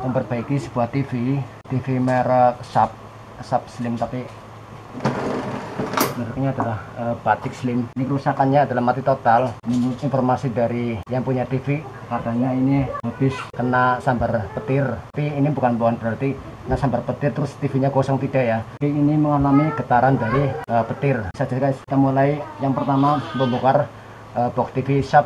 memperbaiki sebuah TV merek Sub Slim, tapi mereknya adalah Batik Slim. Ini kerusakannya adalah mati total. Menurut informasi dari yang punya TV, katanya ini habis kena sambar petir. Tapi ini bukan berarti kena sambar petir terus TV-nya kosong, tidak ya. Tapi ini mengalami getaran dari petir. Saja guys, kita mulai yang pertama membongkar box TV Sub.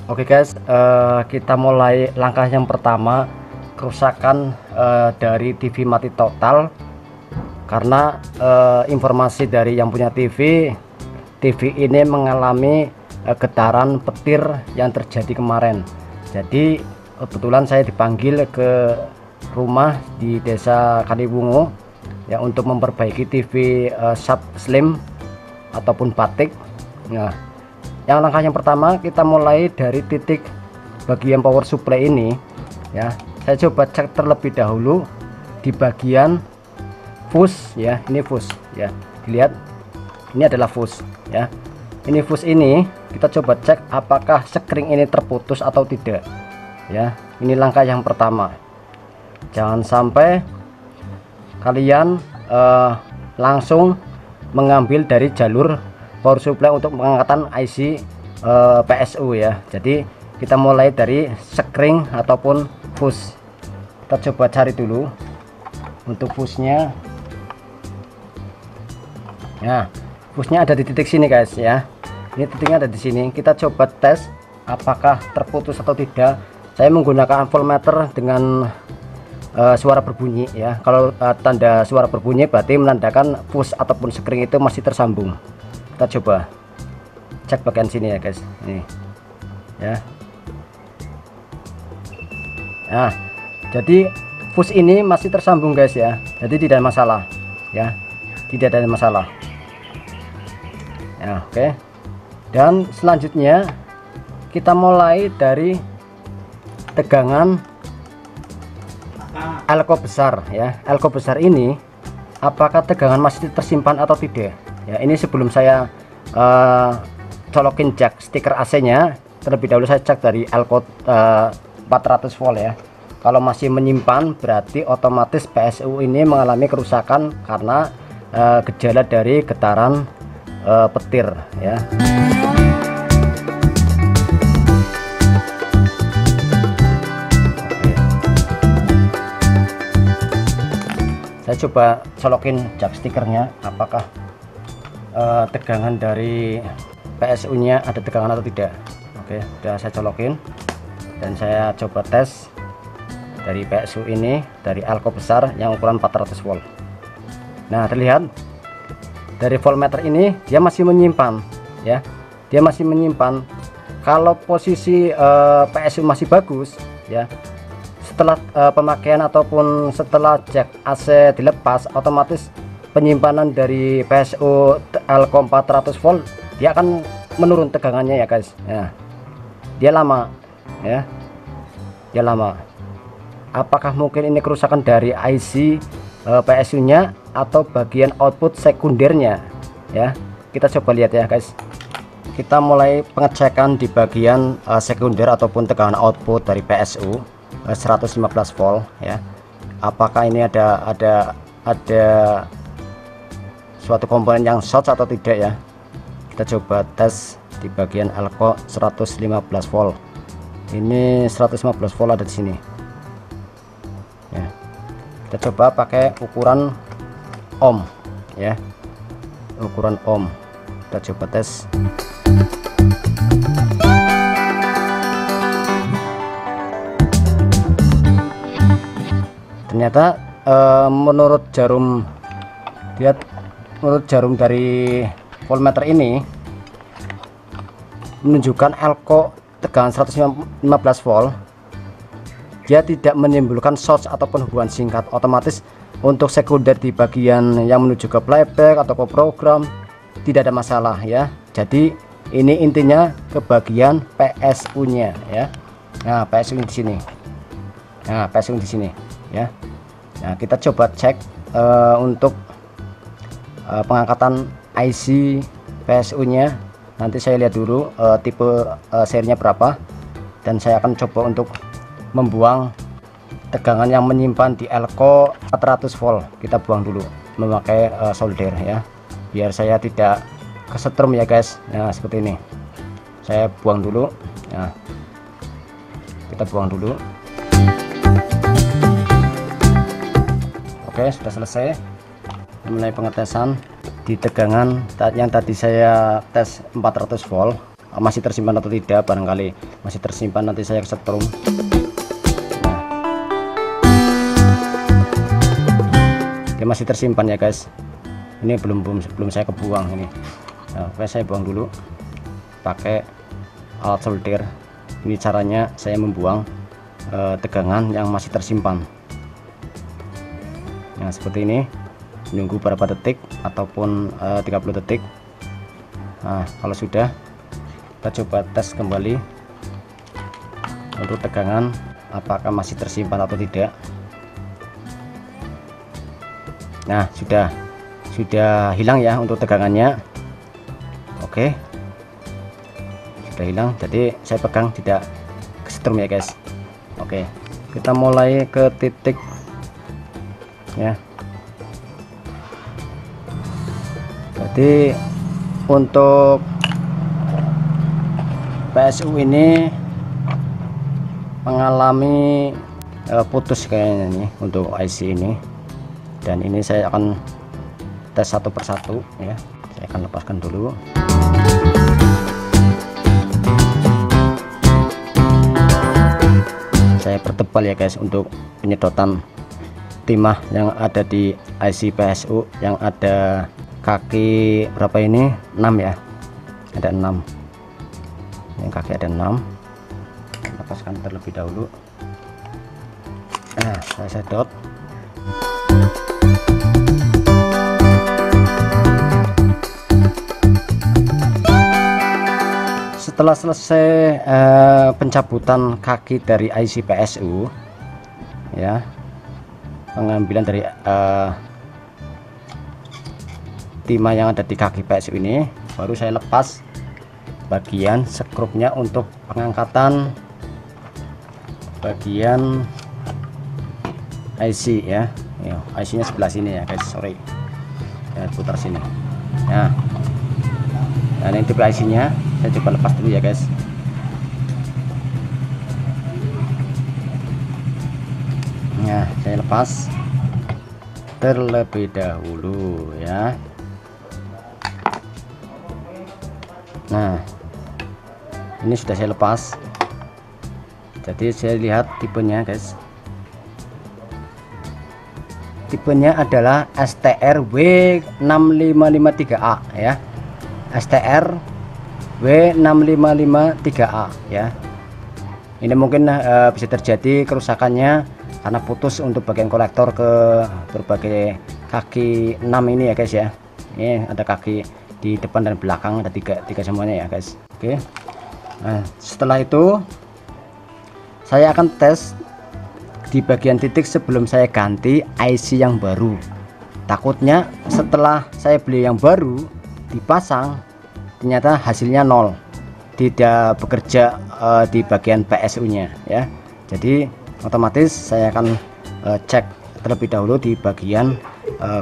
Oke guys, kita mulai langkah yang pertama, kerusakan dari TV mati total. Karena informasi dari yang punya TV ini mengalami getaran petir yang terjadi kemarin. Jadi kebetulan saya dipanggil ke rumah di Desa Kaliwungu ya untuk memperbaiki TV Sub Slim ataupun Batik. Nah, yang langkah yang pertama kita mulai dari titik bagian power supply ini ya. Saya coba cek terlebih dahulu di bagian fuse ya. Ini fuse ya, dilihat ini adalah fuse ya. Ini fuse ini kita coba cek apakah sekring ini terputus atau tidak ya. Ini langkah yang pertama. Jangan sampai kalian langsung mengambil dari jalur power supply untuk pengangkatan IC PSU ya. Jadi kita mulai dari sekring ataupun fuse. Kita coba cari dulu untuk fuse-nya. Nah, fuse-nya ada di titik sini guys ya. Ini titiknya ada di sini. Kita coba tes apakah terputus atau tidak. Saya menggunakan voltmeter dengan suara berbunyi ya. Kalau tanda suara berbunyi berarti menandakan fuse ataupun sekring itu masih tersambung. Kita coba cek bagian sini ya guys, ini ya. Nah, jadi fuse ini masih tersambung guys ya, jadi tidak ada masalah ya, tidak ada masalah ya. Oke, dan selanjutnya kita mulai dari tegangan elko besar ya. Elko besar ini apakah tegangan masih tersimpan atau tidak ya. Ini sebelum saya colokin jack stiker AC nya, terlebih dahulu saya cek dari elko 400 volt ya. Kalau masih menyimpan berarti otomatis PSU ini mengalami kerusakan karena gejala dari getaran petir ya. Saya coba colokin jack stikernya apakah tegangan dari PSU nya ada tegangan atau tidak. Oke, sudah saya colokin dan saya coba tes dari PSU ini dari elko besar yang ukuran 400 volt. Nah, terlihat dari voltmeter ini dia masih menyimpan ya, dia masih menyimpan. Kalau posisi PSU masih bagus ya, setelah pemakaian ataupun setelah jack AC dilepas, otomatis penyimpanan dari PSU elko 400 volt dia akan menurun tegangannya ya guys ya. Dia lama ya, dia lama. Apakah mungkin ini kerusakan dari IC PSU nya atau bagian output sekundernya ya. Kita coba lihat ya guys. Kita mulai pengecekan di bagian sekunder ataupun tegangan output dari PSU 115 volt ya. Apakah ini ada suatu komponen yang short atau tidak ya. Kita coba tes di bagian elko 115 volt. Ini 115 volt ada di sini ya. Kita coba pakai ukuran ohm ya, ukuran ohm. Kita coba tes. Ternyata menurut jarum, lihat menurut jarum dari voltmeter ini menunjukkan elko tegangan 115 volt, dia tidak menimbulkan short ataupun hubungan singkat. Otomatis untuk sekunder di bagian yang menuju ke playback atau ke program tidak ada masalah ya. Jadi ini intinya ke bagian PSU nya ya. Nah, PSU di sini. Nah, PSU di sini ya. Nah, kita coba cek untuk pengangkatan IC PSU nya. Nanti saya lihat dulu tipe serinya berapa, dan saya akan coba untuk membuang tegangan yang menyimpan di elko 400 volt. Kita buang dulu memakai solder ya, biar saya tidak kesetrum ya guys. Nah, seperti ini saya buang dulu. Nah, kita buang dulu. Oke, sudah selesai. Mulai pengetesan di tegangan yang tadi saya tes 400 volt, masih tersimpan atau tidak. Barangkali masih tersimpan, nanti saya kesetrum. Dia masih tersimpan ya guys. Ini belum saya kebuang ini. Nah, oke, saya buang dulu pakai alat solder. Ini caranya saya membuang tegangan yang masih tersimpan. Nah, seperti ini. Menunggu beberapa detik ataupun 30 detik. Nah, kalau sudah, kita coba tes kembali untuk tegangan apakah masih tersimpan atau tidak. Nah, sudah hilang ya untuk tegangannya. Oke, sudah hilang, jadi saya pegang tidak kesetrum ya guys. Oke, kita mulai ke titik ya. Jadi untuk PSU ini mengalami putus kayaknya nih untuk IC ini, dan ini saya akan tes satu persatu ya. Saya akan lepaskan dulu. Saya pertebal ya guys untuk penyedotan timah yang ada di IC PSU, yang ada kaki berapa ini, 6 ya, ada 6 yang kaki, ada 6. Lepaskan terlebih dahulu. Nah, saya sedot. Setelah selesai pencabutan kaki dari IC PSU ya, pengambilan dari timah yang ada di kaki PSU ini, baru saya lepas bagian skrupnya untuk pengangkatan bagian IC ya. IC nya sebelah sini ya guys, sorry, saya putar sini ya. Nah, ini tipe IC nya, saya coba lepas dulu ya guys. Nah, saya lepas terlebih dahulu ya. Nah, ini sudah saya lepas. Jadi saya lihat tipenya guys. Tipenya adalah STR W6553A ya. STR W6553A ya. Ini mungkin bisa terjadi kerusakannya karena putus untuk bagian kolektor ke berbagai kaki 6 ini ya guys ya. Ini ada kaki di depan dan belakang, ada tiga semuanya ya guys. Oke. Nah, setelah itu saya akan tes di bagian titik sebelum saya ganti IC yang baru. Takutnya setelah saya beli yang baru dipasang, ternyata hasilnya 0, tidak bekerja di bagian PSU nya ya. Jadi otomatis saya akan cek terlebih dahulu di bagian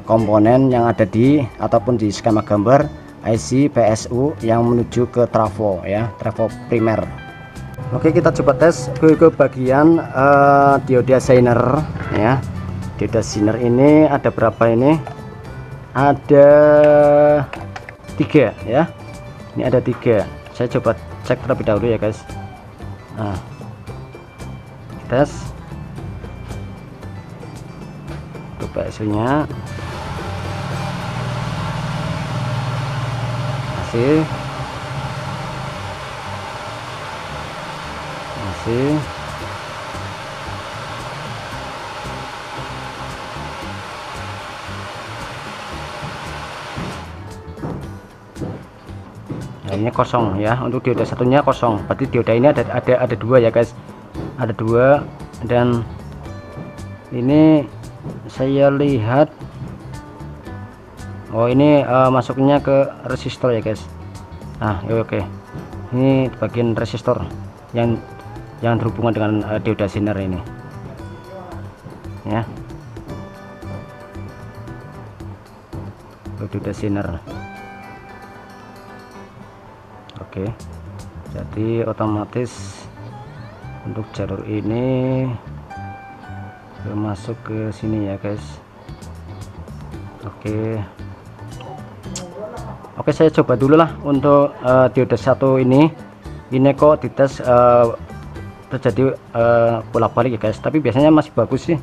komponen yang ada di ataupun di skema gambar IC PSU yang menuju ke trafo ya, trafo primer. Oke, kita coba tes ke bagian dioda shiner ya. Dioda shiner ini ada berapa ini? Ada 3 ya. Ini ada 3. Saya coba cek terlebih dahulu ya guys. Nah, tes untuk PSU nya masih. konfirmasi. Nah, ini kosong ya, untuk dioda satunya kosong, berarti dioda ini ada dua ya guys, ada dua. Dan ini saya lihat, oh ini masuknya ke resistor ya guys. Nah oke, ini bagian resistor yang berhubungan dengan dioda sinar ini ya, dioda sinar. Oke, jadi otomatis untuk jalur ini masuk ke sini ya guys. Oke, saya coba dulu lah untuk dioda satu ini kok dites terjadi bolak-balik ya guys, tapi biasanya masih bagus sih.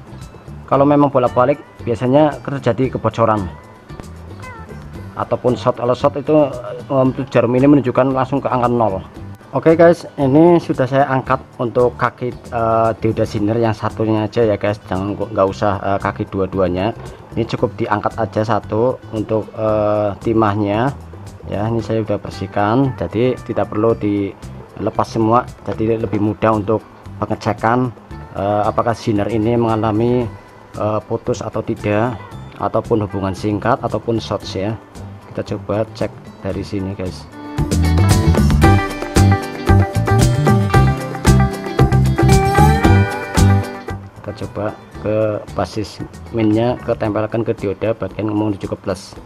Kalau memang bolak-balik biasanya terjadi kebocoran ataupun short. Kalau short itu jarum ini menunjukkan langsung ke angka 0. Oke guys, ini sudah saya angkat untuk kaki dioda sinar yang satunya aja ya guys, nggak usah kaki dua-duanya. Ini cukup diangkat aja satu untuk timahnya ya. Ini saya sudah bersihkan, jadi tidak perlu dilepas semua, jadi lebih mudah untuk pengecekan apakah sinar ini mengalami putus atau tidak, ataupun hubungan singkat ataupun short ya. Kita coba cek dari sini guys. Kita coba ke basis minnya, ketempelkan ke dioda bagian menuju ke plus.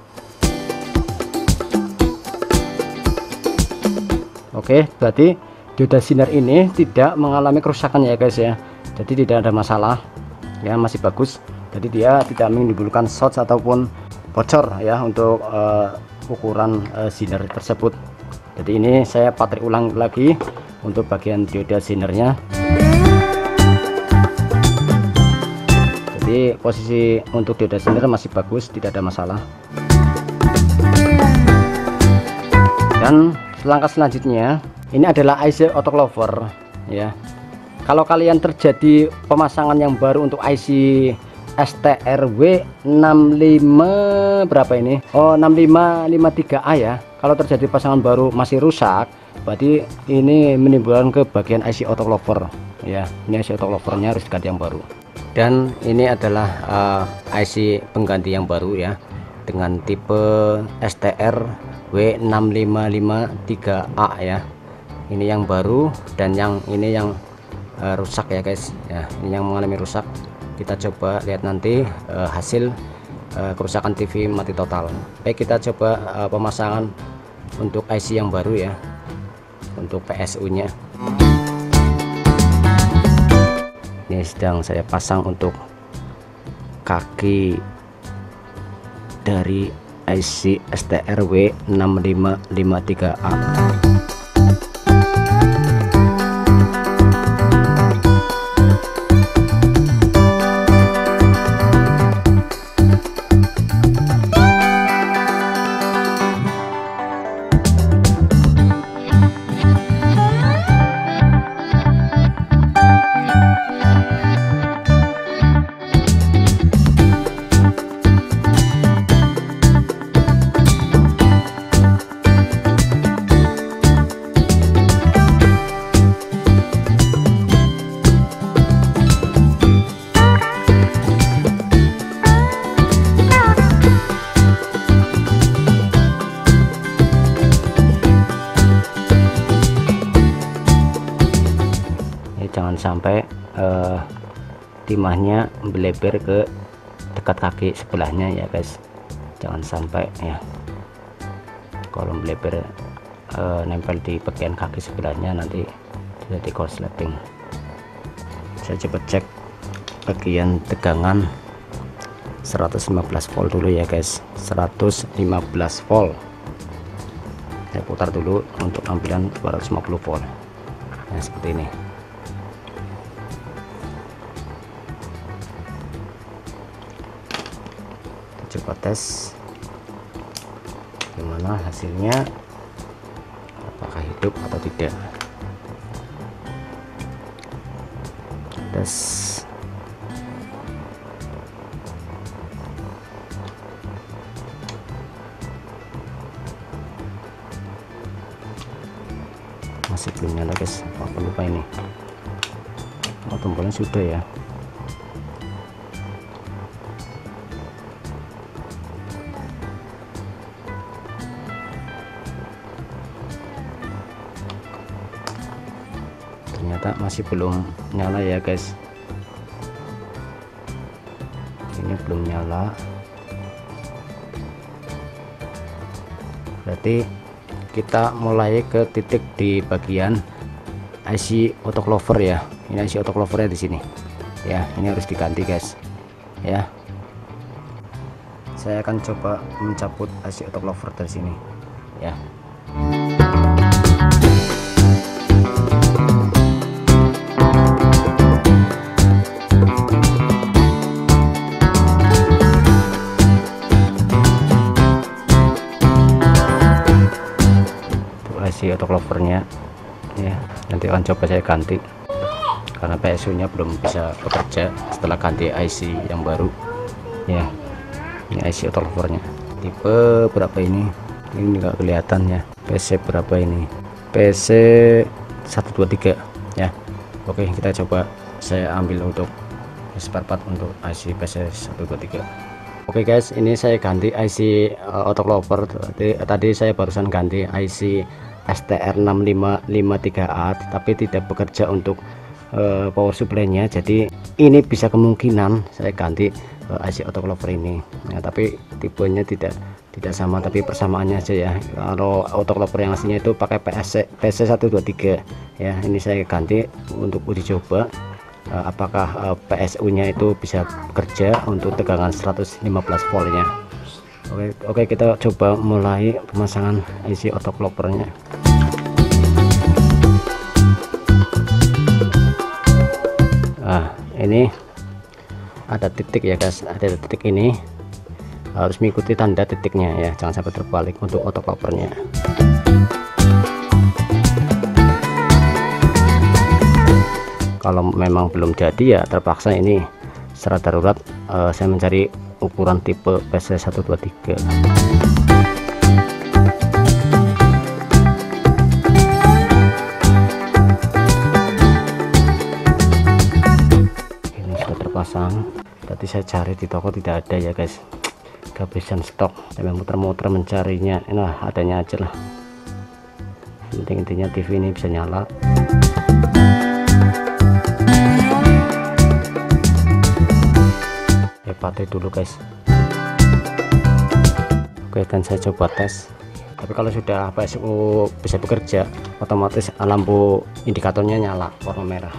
Oke, berarti dioda sinar ini tidak mengalami kerusakan ya guys ya, jadi tidak ada masalah ya, masih bagus. Jadi dia tidak menimbulkan short ataupun bocor ya untuk ukuran sinar tersebut. Jadi ini saya patrik ulang lagi untuk bagian dioda sinarnya. Jadi posisi untuk dioda sinar masih bagus, tidak ada masalah. Dan langkah selanjutnya ini adalah IC autoclover ya. Kalau kalian terjadi pemasangan yang baru untuk IC STRW 65 berapa ini? Oh 6553A ya. Kalau terjadi pasangan baru masih rusak, berarti ini menimbulkan ke bagian IC autoclover ya. Ini IC autoclovernya harus diganti yang baru. Dan ini adalah IC pengganti yang baru ya, dengan tipe STRW 6553A ya. Ini yang baru, dan yang ini yang rusak ya guys ya. Ini yang mengalami rusak. Kita coba lihat nanti hasil kerusakan TV mati total. Baik, kita coba pemasangan untuk IC yang baru ya, untuk PSU nya. Ini sedang saya pasang untuk kaki dari IC STRW 6553A. Jangan sampai timahnya melebar ke dekat kaki sebelahnya ya guys, jangan sampai ya. Kalau melebar nempel di bagian kaki sebelahnya nanti jadi korsleting. Saya coba cek bagian tegangan 115 volt dulu ya guys, 115 volt. Saya putar dulu untuk tampilan 250 volt. Nah seperti ini. Coba tes gimana hasilnya, apakah hidup atau tidak. tes. Masih belum nyala guys, aku lupa ini. Oh, tombolnya sudah ya. Ternyata masih belum nyala ya guys, ini belum nyala, berarti kita mulai ke titik di bagian IC autoclover ya. Ini IC autoclovernya di sini ya, ini harus diganti guys ya. Saya akan coba mencabut IC autoclover dari sini ya. IC autoclovernya ya, nanti akan coba saya ganti karena PSU nya belum bisa bekerja setelah ganti IC yang baru ya. Ini IC autoclovernya tipe berapa ini nggak kelihatan ya. PC berapa ini, PC 123 ya. Oke, kita coba saya ambil untuk spare part untuk IC PC 123. Oke guys, ini saya ganti IC autoclover. Tadi saya barusan ganti IC STR6553A, tapi tidak bekerja untuk power supply-nya. Jadi ini bisa kemungkinan saya ganti IC autoclover ini ya, tapi tipenya tidak sama, tapi persamaannya aja ya. Kalau autoclover yang aslinya itu pakai PC123 ya. Ini saya ganti untuk uji coba apakah PSU nya itu bisa bekerja untuk tegangan 115 voltnya. Oke, kita coba mulai pemasangan IC autoclovernya. Nah, ini ada titik ya guys, ada titik ini harus mengikuti tanda titiknya ya, jangan sampai terbalik untuk autoclovernya. Kalau memang belum jadi ya terpaksa ini secara darurat saya mencari ukuran tipe PC123. Ini sudah terpasang, tadi saya cari di toko tidak ada ya guys, kehabisan stok. Saya muter-muter mencarinya, nah adanya aja lah. Intinya TV ini bisa nyala. Pakai dulu guys. Oke, dan saya coba tes, tapi kalau sudah PSU bisa bekerja otomatis lampu indikatornya nyala warna merah.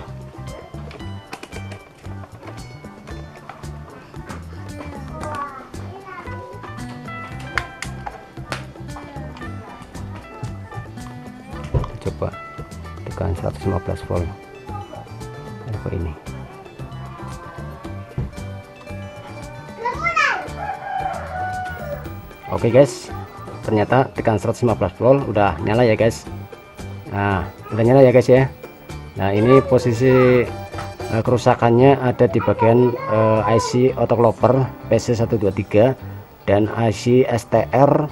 Coba tekan 115 volt apa ini. Oke guys, ternyata tekan 115 volt udah nyala ya guys. Nah, udah nyala ya guys ya. Nah, ini posisi kerusakannya ada di bagian IC autoclover PC123 dan IC STR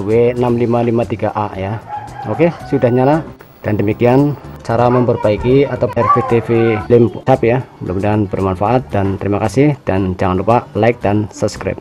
W6553A ya. Oke, sudah nyala. Dan demikian cara memperbaiki atau RVTV lamp ya. Mudah-mudahan bermanfaat dan terima kasih, dan jangan lupa like dan subscribe.